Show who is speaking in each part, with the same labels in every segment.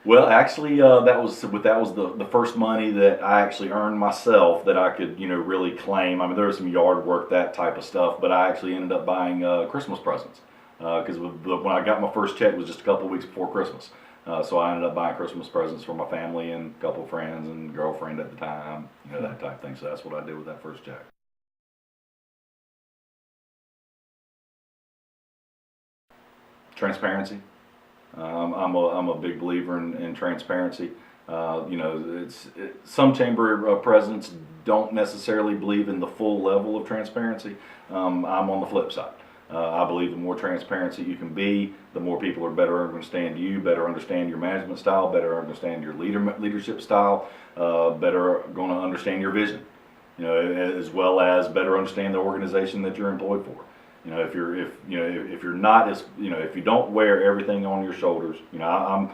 Speaker 1: Well, actually, that was the first money that I actually earned myself that I could really claim. I mean, there was some yard work, that type of stuff, but I actually ended up buying Christmas presents because when I got my first check, it was just a couple of weeks before Christmas. So I ended up buying Christmas presents for my family and a couple of friends and girlfriend at the time, that type of thing. So that's what I did with that first check. Transparency. I'm a big believer in transparency. Some chamber presidents don't necessarily believe in the full level of transparency. I'm on the flip side. I believe the more transparency you can be, the more people are better understand you, better understand your management style, better understand your leadership style, better going to understand your vision, as well as better understand the organization that you're employed for. If you're not as if you don't wear everything on your shoulders, I'm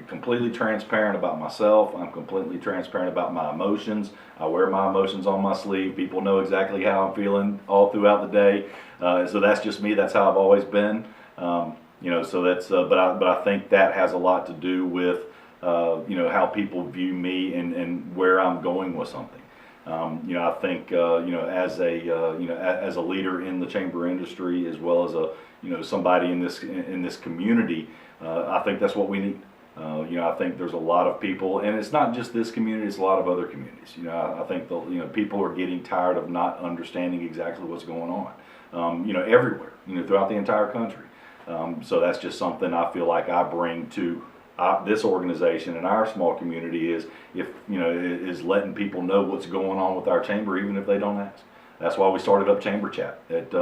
Speaker 1: completely transparent about myself. I'm completely transparent about my emotions. I wear my emotions on my sleeve. People know exactly how I'm feeling all throughout the day. So that's just me. That's how I've always been. So that's but I think that has a lot to do with how people view me and where I'm going with something. I think as a leader in the chamber industry, as well as somebody in this community, I think that's what we need. I think there's a lot of people, and it's not just this community; it's a lot of other communities. I think people are getting tired of not understanding exactly what's going on. Everywhere, throughout the entire country. So that's just something I feel like I bring to this organization and our small community is letting people know what's going on with our chamber, even if they don't ask. That's why we started up Chamber Chat at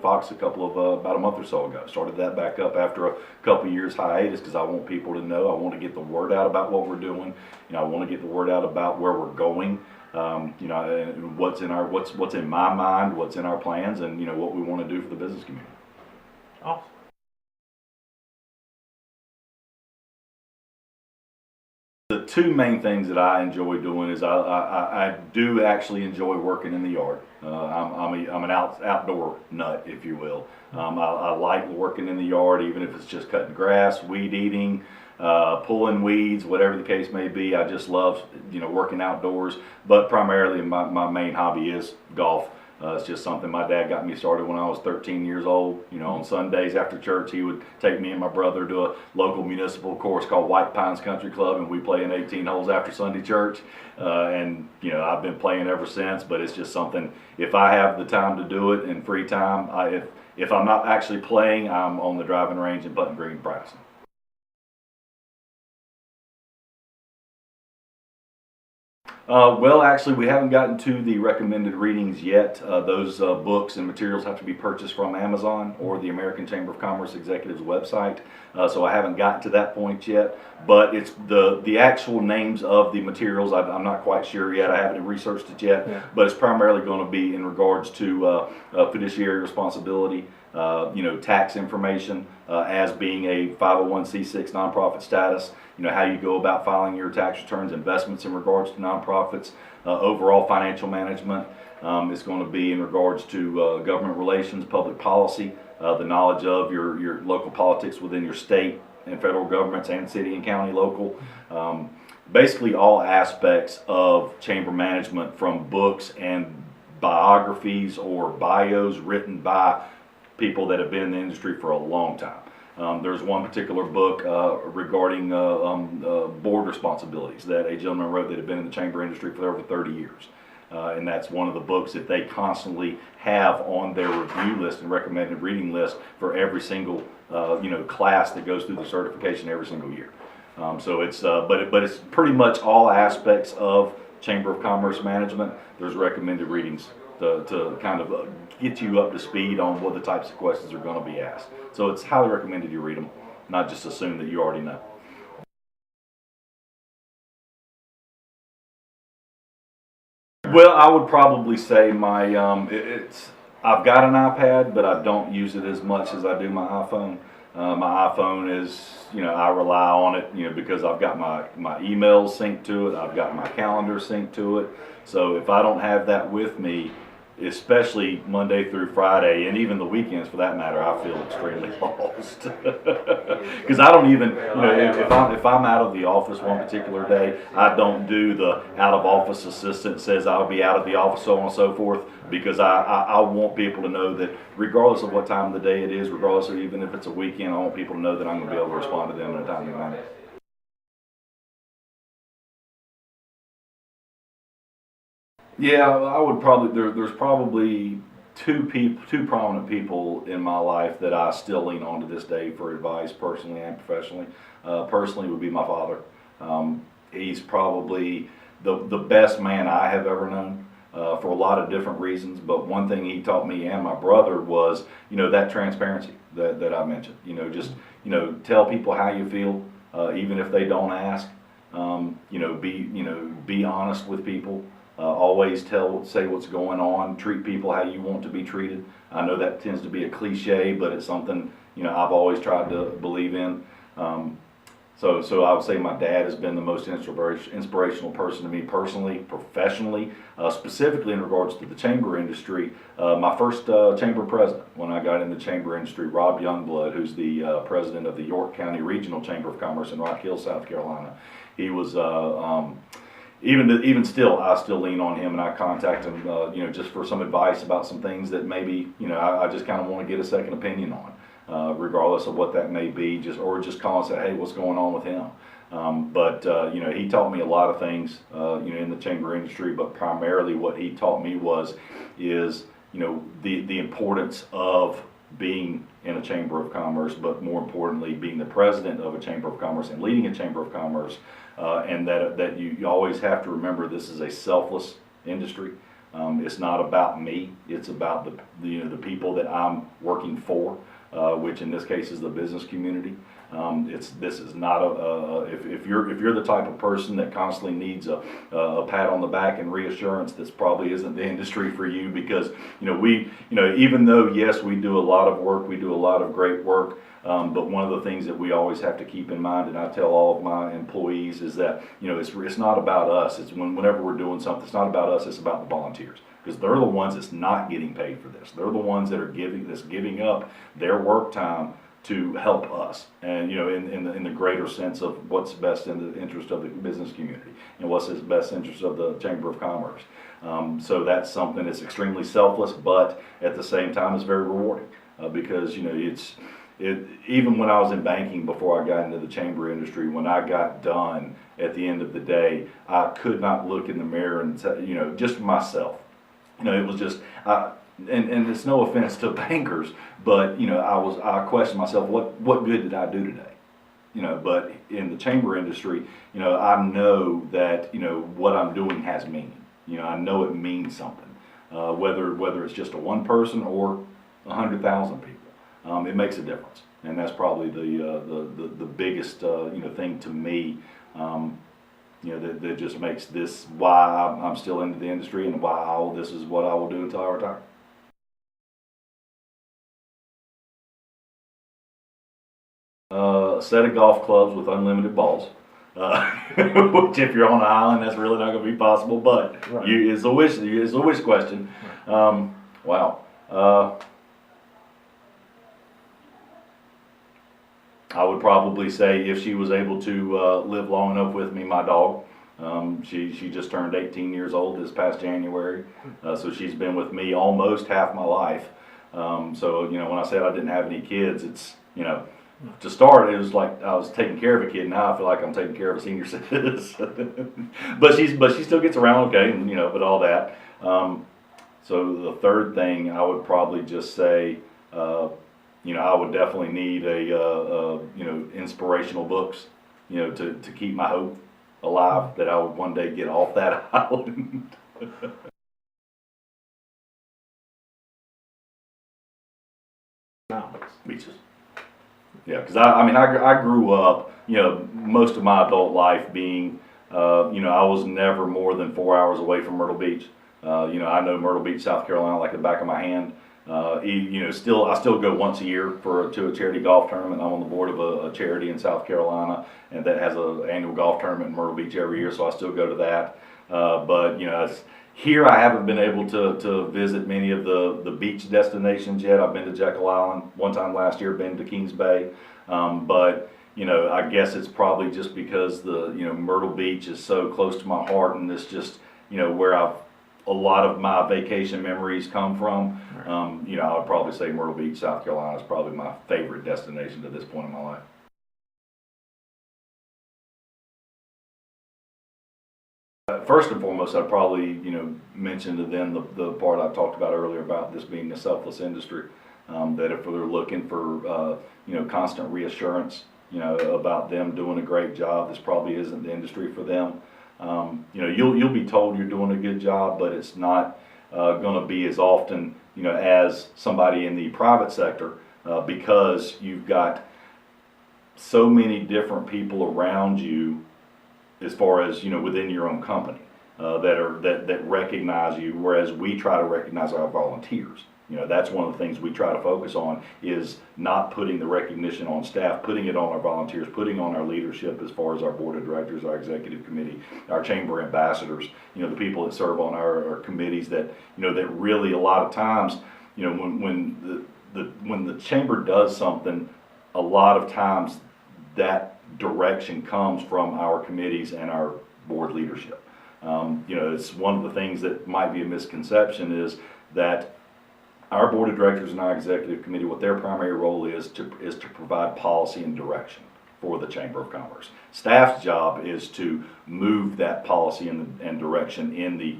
Speaker 1: Fox about a month or so ago. Started that back up after a couple years hiatus because I want people to know. I want to get the word out about what we're doing. I want to get the word out about where we're going. And what's in my mind, what's in our plans, and what we want to do for the business community.
Speaker 2: Awesome.
Speaker 1: The two main things that I enjoy doing is I do actually enjoy working in the yard. I'm an outdoor nut, if you will. I like working in the yard, even if it's just cutting grass, weed eating, pulling weeds, whatever the case may be. I just love working outdoors. But primarily my main hobby is golf. It's just something my dad got me started when I was 13 years old. On Sundays after church, he would take me and my brother to a local municipal course called White Pines Country Club, and we play in 18 holes after Sunday church. And I've been playing ever since. But it's just something. If I have the time to do it in free time, if I'm not actually playing, I'm on the driving range and putting green practicing. Well, actually, we haven't gotten to the recommended readings yet. Those books and materials have to be purchased from Amazon or the American Chamber of Commerce Executive's website. So I haven't gotten to that point yet. But it's the actual names of the materials. I'm not quite sure yet. I haven't researched it yet.
Speaker 2: Yeah.
Speaker 1: But it's primarily going to be in regards to fiduciary responsibility, tax information, as being a 501c6 nonprofit status. How you go about filing your tax returns, investments in regards to nonprofits, overall financial management. It's going to be in regards to government relations, public policy, the knowledge of your local politics within your state and federal governments and city and county local. Basically all aspects of chamber management, from books and biographies or bios written by people that have been in the industry for a long time. There's one particular book regarding board responsibilities that a gentleman wrote that had been in the chamber industry for over 30 years. And that's one of the books that they constantly have on their review list and recommended reading list for every single class that goes through the certification every single year. So it's but it's pretty much all aspects of Chamber of Commerce management. There's recommended readings to kind of get you up to speed on what the types of questions are going to be asked. So it's highly recommended you read them, not just assume that you already know. Well, I would probably say I've got an iPad, but I don't use it as much as I do my iPhone. My iPhone is, I rely on it, because I've got my emails synced to it, I've got my calendar synced to it. So if I don't have that with me, especially Monday through Friday, and even the weekends for that matter, I feel extremely lost. Because I don't even, if I'm out of the office one particular day, I don't do the out of office assistant says I'll be out of the office, so on and so forth, because I want people to know that regardless of what time of the day it is, regardless of even if it's a weekend, I want people to know that I'm going to be able to respond to them in a timely manner. Yeah, I would probably there's probably two prominent people in my life that I still lean on to this day for advice, personally and professionally. Personally, would be my father. He's probably the best man I have ever known for a lot of different reasons. But one thing he taught me and my brother was, that transparency that I mentioned. Just tell people how you feel, even if they don't ask. Be honest with people. Always say what's going on. Treat people how you want to be treated. I know that tends to be a cliche, but it's something I've always tried to believe in. So I would say my dad has been the most inspirational person to me personally, professionally, specifically in regards to the chamber industry. My first chamber president when I got in the chamber industry, Rob Youngblood, who's the president of the York County Regional Chamber of Commerce in Rock Hill, South Carolina. He was even still, I still lean on him, and I contact him, just for some advice about some things that maybe, I just kind of want to get a second opinion on, regardless of what that may be, or just call and say, hey, what's going on with him? He taught me a lot of things, in the chamber industry, but primarily what he taught me is the importance of being in a chamber of commerce, but more importantly, being the president of a chamber of commerce and leading a chamber of commerce. And that you always have to remember this is a selfless industry. It's not about me. It's about the people that I'm working for, which in this case is the business community. This is not if you're the type of person that constantly needs a pat on the back and reassurance, this probably isn't the industry for you, because even though yes we do a lot of work, we do a lot of great work. But one of the things that we always have to keep in mind, and I tell all of my employees, is that it's not about us. It's whenever we're doing something, it's not about us. It's about the volunteers, because they're the ones that's not getting paid for this. They're the ones that are giving up their work time to help us, and in the greater sense of what's best in the interest of the business community and what's the best interest of the Chamber of Commerce. So that's something that's extremely selfless, but at the same time it's very rewarding, because even when I was in banking before I got into the chamber industry, when I got done at the end of the day, I could not look in the mirror and say, just myself. It was just, and it's no offense to bankers, but I questioned myself, what good did I do today? But in the chamber industry, I know that what I'm doing has meaning. I know it means something, whether it's just a one person or 100,000 people. It makes a difference, and that's probably the biggest thing to me. That just makes this why I'm still into the industry, and why this is what I will do until I retire. A set of golf clubs with unlimited balls. Which, if you're on an island, that's really not going to be possible. But right. It's a wish question. Wow. I would probably say, if she was able to live long enough with me, my dog. She just turned 18 years old this past January, so she's been with me almost half my life. So when I said I didn't have any kids, it's to start it was like I was taking care of a kid. Now I feel like I'm taking care of a senior citizen. but she still gets around okay, and but all that. So the third thing I would probably just say. I would definitely need inspirational books, to keep my hope alive that I would one day get off that island. Beaches. Yeah, because I grew up, most of my adult life being, I was never more than 4 hours away from Myrtle Beach. I know Myrtle Beach, South Carolina, like the back of my hand. I still go once a year to a charity golf tournament. I'm on the board of a charity in South Carolina, and that has an annual golf tournament in Myrtle Beach every year, so I still go to that. But Here I haven't been able to visit many of the beach destinations yet. I've been to Jekyll Island one time last year, been to Kings Bay, but I guess it's probably just because Myrtle Beach is so close to my heart, and it's just where a lot of my vacation memories come from.
Speaker 2: Right.
Speaker 1: I would probably say Myrtle Beach, South Carolina is probably my favorite destination to this point in my life. First and foremost, I'd probably, mention to them the part I talked about earlier about this being a selfless industry. That if they're looking for, constant reassurance, about them doing a great job, this probably isn't the industry for them. You'll be told you're doing a good job, but it's not going to be as often, as somebody in the private sector, because you've got so many different people around you as far as within your own company that recognize you, whereas we try to recognize our volunteers. That's one of the things we try to focus on, is not putting the recognition on staff, putting it on our volunteers, putting on our leadership as far as our board of directors, our executive committee, our chamber ambassadors, the people that serve on our committees that that really a lot of times when the chamber does something, a lot of times that direction comes from our committees and our board leadership. It's one of the things that might be a misconception, is that our board of directors and our executive committee, what their primary role is to provide policy and direction for the Chamber of Commerce. Staff's job is to move that policy and direction in the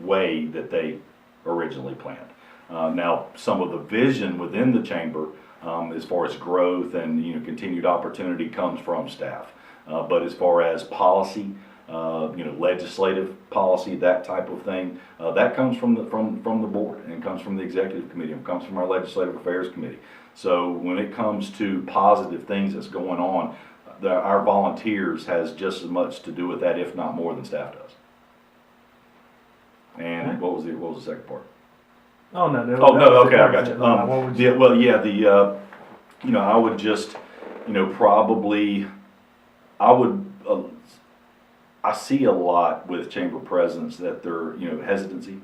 Speaker 1: way that they originally planned. Now, some of the vision within the chamber, as far as growth and continued opportunity, comes from staff. But as far as policy, legislative policy, that type of thing, that comes from the board, and comes from the executive committee, and comes from our legislative affairs committee. So when it comes to positive things that's going on, our volunteers has just as much to do with that, if not more, than staff does. And
Speaker 2: Okay.
Speaker 1: what was the second part?
Speaker 2: Oh no.
Speaker 1: Okay, I got you. I would just, probably, I see a lot with chamber presidents that they're, hesitancy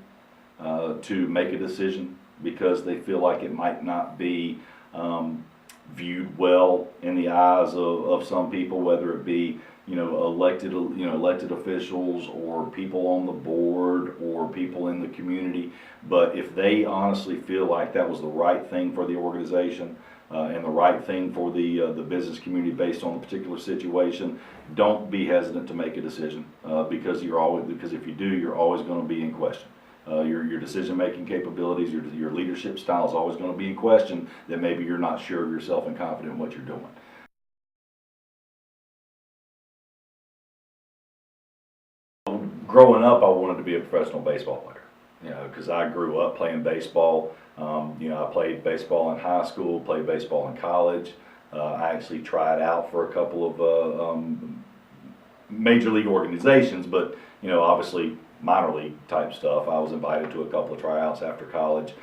Speaker 1: to make a decision because they feel like it might not be viewed well in the eyes of some people, whether it be elected officials or people on the board or people in the community. But if they honestly feel like that was the right thing for the organization and the right thing for the business community based on the particular situation, don't be hesitant to make a decision because if you do, you're always going to be in question. Your decision-making capabilities, your leadership style is always going to be in question, that maybe you're not sure of yourself and confident in what you're doing. Growing up, I wanted to be a professional baseball player, because I grew up playing baseball. I played baseball in high school, played baseball in college. I actually tried out for a couple of major league organizations, but obviously minor league type stuff. I was invited to a couple of tryouts after college.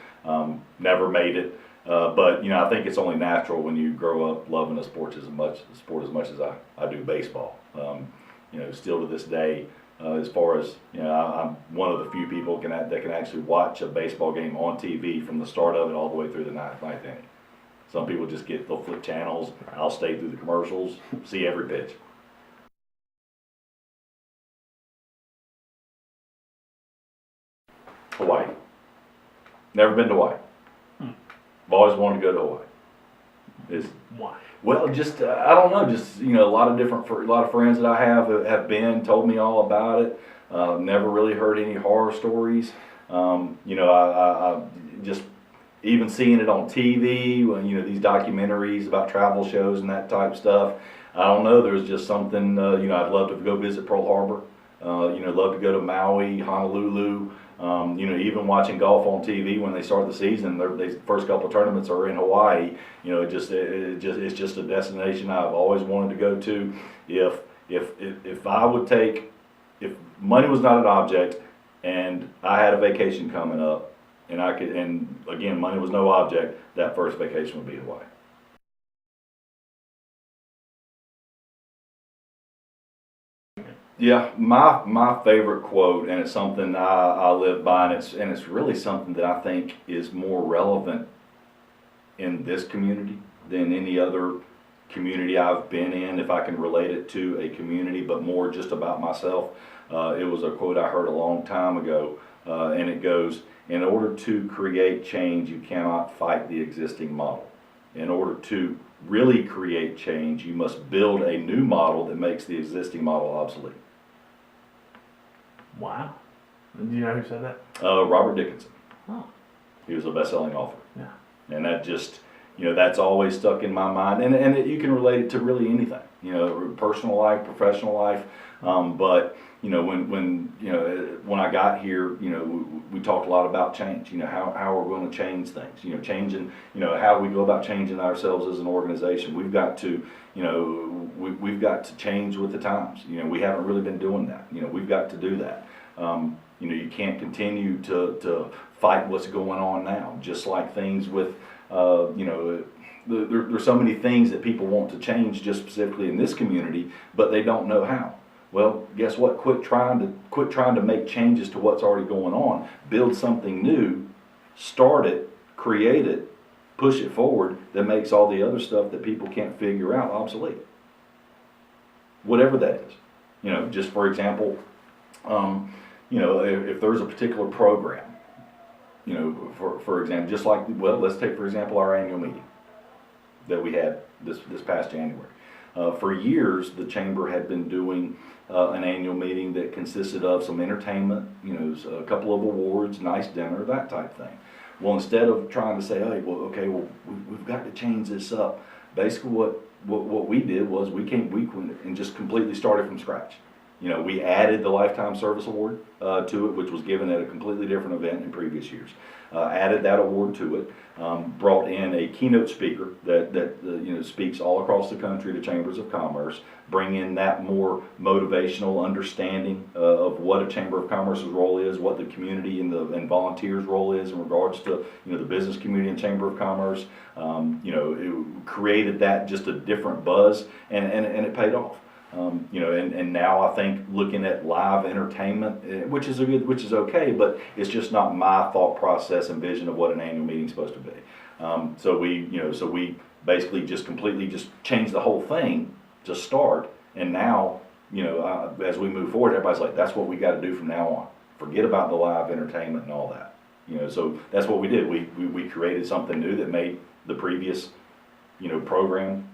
Speaker 1: Never made it, but I think it's only natural when you grow up loving a sport as much as I do baseball. Still to this day, as far as I'm one of the few people that can actually watch a baseball game on TV from the start of it all the way through the ninth inning. Some people they'll flip channels. I'll stay through the commercials, see every pitch. Hawaii. Never been to Hawaii. I've always wanted to go to Hawaii.
Speaker 2: Why?
Speaker 1: Well, just I don't know. Just a lot of friends that I have been told me all about it. Never really heard any horror stories. I just even seeing it on TV when these documentaries about travel shows and that type of stuff. I don't know. There's just something. I'd love to go visit Pearl Harbor. Love to go to Maui, Honolulu. Even watching golf on TV when they start the season, the first couple of tournaments are in Hawaii. It's just a destination I've always wanted to go to. If money was not an object and I had a vacation coming up and again, money was no object, that first vacation would be Hawaii. Yeah, my favorite quote, and it's something I live by, and it's really something that I think is more relevant in this community than any other community I've been in, if I can relate it to a community, but more just about myself. It was a quote I heard a long time ago, and it goes, "In order to create change, you cannot fight the existing model. In order to really create change, you must build a new model that makes the existing model obsolete."
Speaker 2: Wow. Do you know who said that?
Speaker 1: Robert Dickinson.
Speaker 2: Oh.
Speaker 1: He was a best-selling author.
Speaker 2: Yeah.
Speaker 1: And that just, that's always stuck in my mind. And you can relate it to really anything, personal life, professional life. But, when I got here, we talked a lot about change, how we're going to change things, changing, how we go about changing ourselves as an organization. We've got to, we've got to change with the times. We haven't really been doing that. We've got to do that. You can't continue to fight what's going on now. Just like things with, there's so many things that people want to change just specifically in this community, but they don't know how. Well, guess what? Quit trying to make changes to what's already going on. Build something new, start it, create it, push it forward that makes all the other stuff that people can't figure out obsolete. Whatever that is. Just for example, if there's a particular program, for example, just like, well, let's take for example our annual meeting that we had this past January. For years, the chamber had been doing an annual meeting that consisted of some entertainment, a couple of awards, nice dinner, that type thing. Well, instead of trying to say, hey, we've got to change this up, basically what we did was we went and just completely started from scratch. We added the Lifetime Service Award to it, which was given at a completely different event in previous years. Added that award to it, brought in a keynote speaker that speaks all across the country to chambers of commerce, bring in that more motivational understanding of what a chamber of commerce's role is, what the community and volunteers' role is in regards to the business community and chamber of commerce. It created that just a different buzz, and it paid off. And now I think looking at live entertainment, which is okay, but it's just not my thought process and vision of what an annual meeting is supposed to be. So we basically just completely changed the whole thing to start, and now, as we move forward, everybody's like, that's what we got to do from now on. Forget about the live entertainment and all that. So that's what we did. We created something new that made the previous, program